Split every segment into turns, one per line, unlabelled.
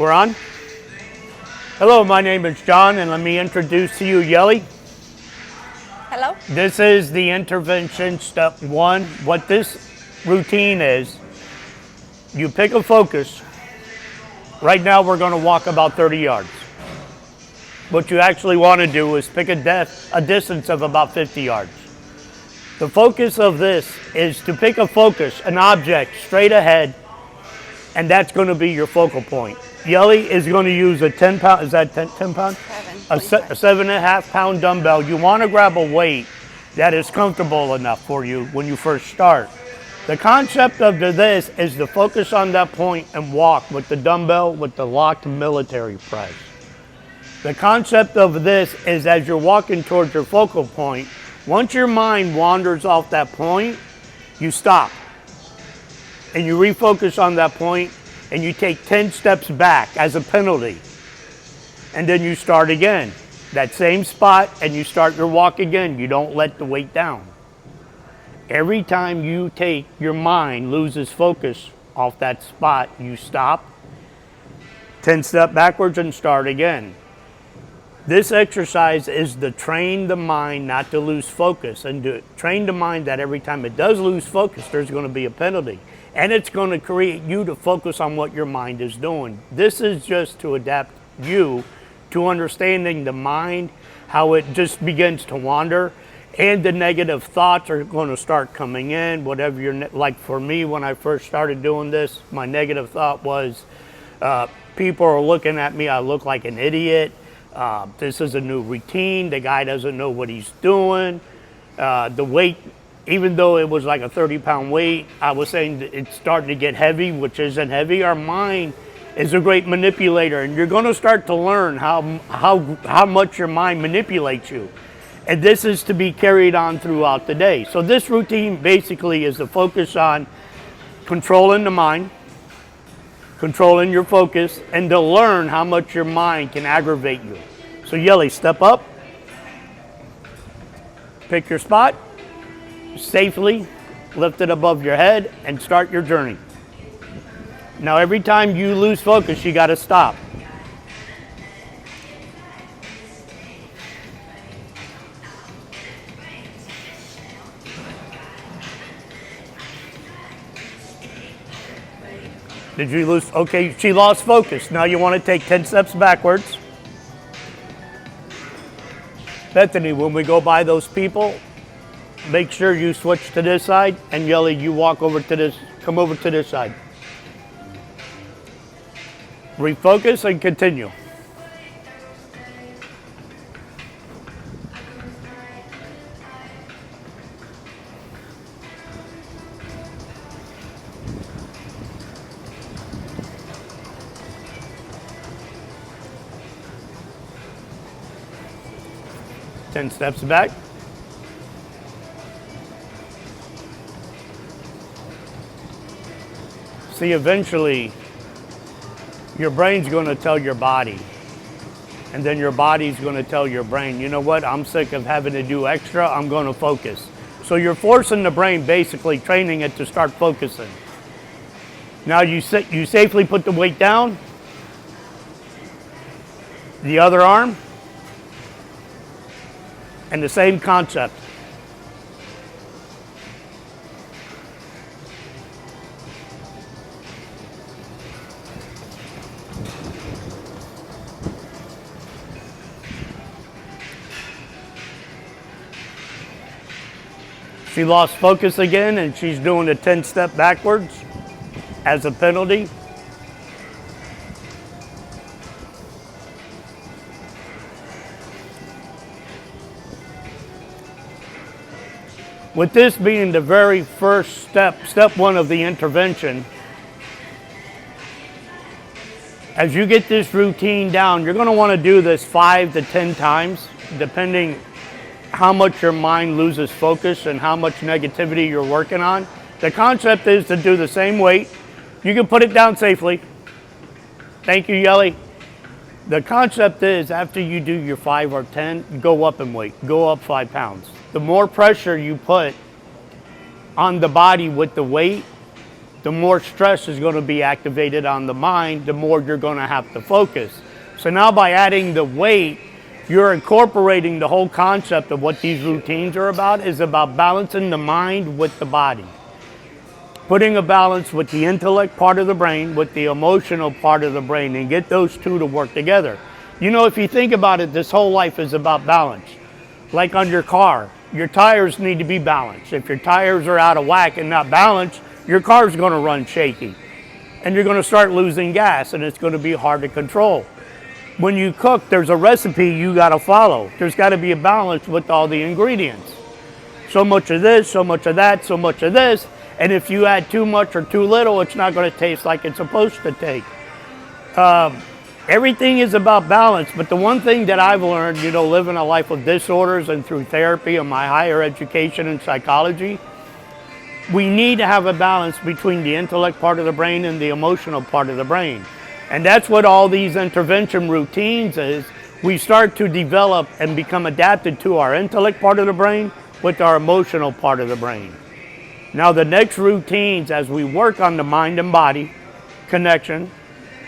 We're on? Hello, my name is John, and let me introduce to you Yelli.
Hello.
This is the intervention step 1. What this routine is, you pick a focus. Right now we're going to walk about 30 yards. What you actually want to do is pick a distance of about 50 yards. The focus of this is to pick a focus, an object straight ahead, and that's going to be your focal point. Yelli is going to use a 10 pound, is that 10 pound? A 7.5 pound dumbbell. You want to grab a weight that is comfortable enough for you when you first start. The concept of this is to focus on that point and walk with the dumbbell with the locked military press. The concept of this is as you're walking towards your focal point, once your mind wanders off that point, you stop. And you refocus on that point, and you take 10 steps back as a penalty. And then you start again. That same spot, and you start your walk again. You don't let the weight down. Every time your mind loses focus off that spot, you stop, 10 step backwards and start again. This exercise is to train the mind not to lose focus and to train the mind that every time it does lose focus, there's going to be a penalty. And it's going to create you to focus on what your mind is doing. This is just to adapt you to understanding the mind, how it just begins to wander, and the negative thoughts are going to start coming in. Whatever like for me, when I first started doing this, my negative thought was, people are looking at me, I look like an idiot. This is a new routine. The guy doesn't know what he's doing. The weight, even though it was like a 30-pound weight, I was saying that it's starting to get heavy, which isn't heavy. Our mind is a great manipulator, and you're going to start to learn how much your mind manipulates you. And this is to be carried on throughout the day. So this routine basically is to focus on controlling the mind, controlling your focus, and to learn how much your mind can aggravate you. So Yelli, step up, pick your spot, safely lift it above your head, and start your journey. Now every time you lose focus, you got to stop. Did you lose? Okay, she lost focus. Now you want to take 10 steps backwards. Bethany, when we go by those people, make sure you switch to this side, and Yelli, you walk over to this, come over to this side. Refocus and continue. Ten steps back. See, eventually, your brain's going to tell your body, and then your body's going to tell your brain, you know what, I'm sick of having to do extra, I'm going to focus. So you're forcing the brain, basically training it to start focusing. Now you safely put the weight down, the other arm, and the same concept. She lost focus again, and she's doing a 10 step backwards as a penalty. With this being the very first step 1 of the intervention, as you get this routine down, you're going to want to do this 5 to 10 times, depending how much your mind loses focus and how much negativity you're working on. The concept is to do the same weight. You can put it down safely. Thank you, Yelli. The concept is after you do your 5 or 10, go up in weight, go up 5 pounds. The more pressure you put on the body with the weight, the more stress is going to be activated on the mind, the more you're going to have to focus. So now by adding the weight, you're incorporating the whole concept of what these routines are about, is about balancing the mind with the body. Putting a balance with the intellect part of the brain, with the emotional part of the brain, and get those two to work together. You know, if you think about it, this whole life is about balance. Like on your car, your tires need to be balanced. If your tires are out of whack and not balanced, your car's going to run shaky. And you're going to start losing gas, and it's going to be hard to control. When you cook, there's a recipe you got to follow. There's got to be a balance with all the ingredients. So much of this, so much of that, so much of this. And if you add too much or too little, it's not going to taste like it's supposed to taste. Everything is about balance, but the one thing that I've learned, you know, living a life of disorders and through therapy and my higher education in psychology, we need to have a balance between the intellect part of the brain and the emotional part of the brain. And that's what all these intervention routines is. We start to develop and become adapted to our intellect part of the brain with our emotional part of the brain. Now the next routines, as we work on the mind and body connection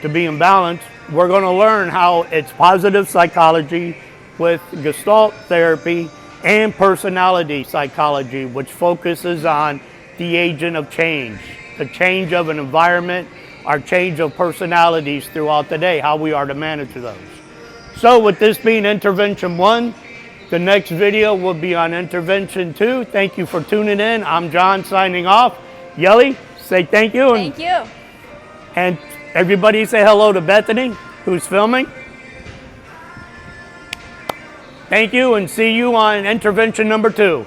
to be in balance, we're going to learn how it's positive psychology with Gestalt therapy and personality psychology, which focuses on the agent of change, the change of an environment, our change of personalities throughout the day, how we are to manage those. So with this being intervention 1, the next video will be on intervention 2. Thank you for tuning in. I'm John signing off. Yelli, say thank you.
Thank you.
And everybody say hello to Bethany, who's filming. Thank you, and see you on intervention number 2.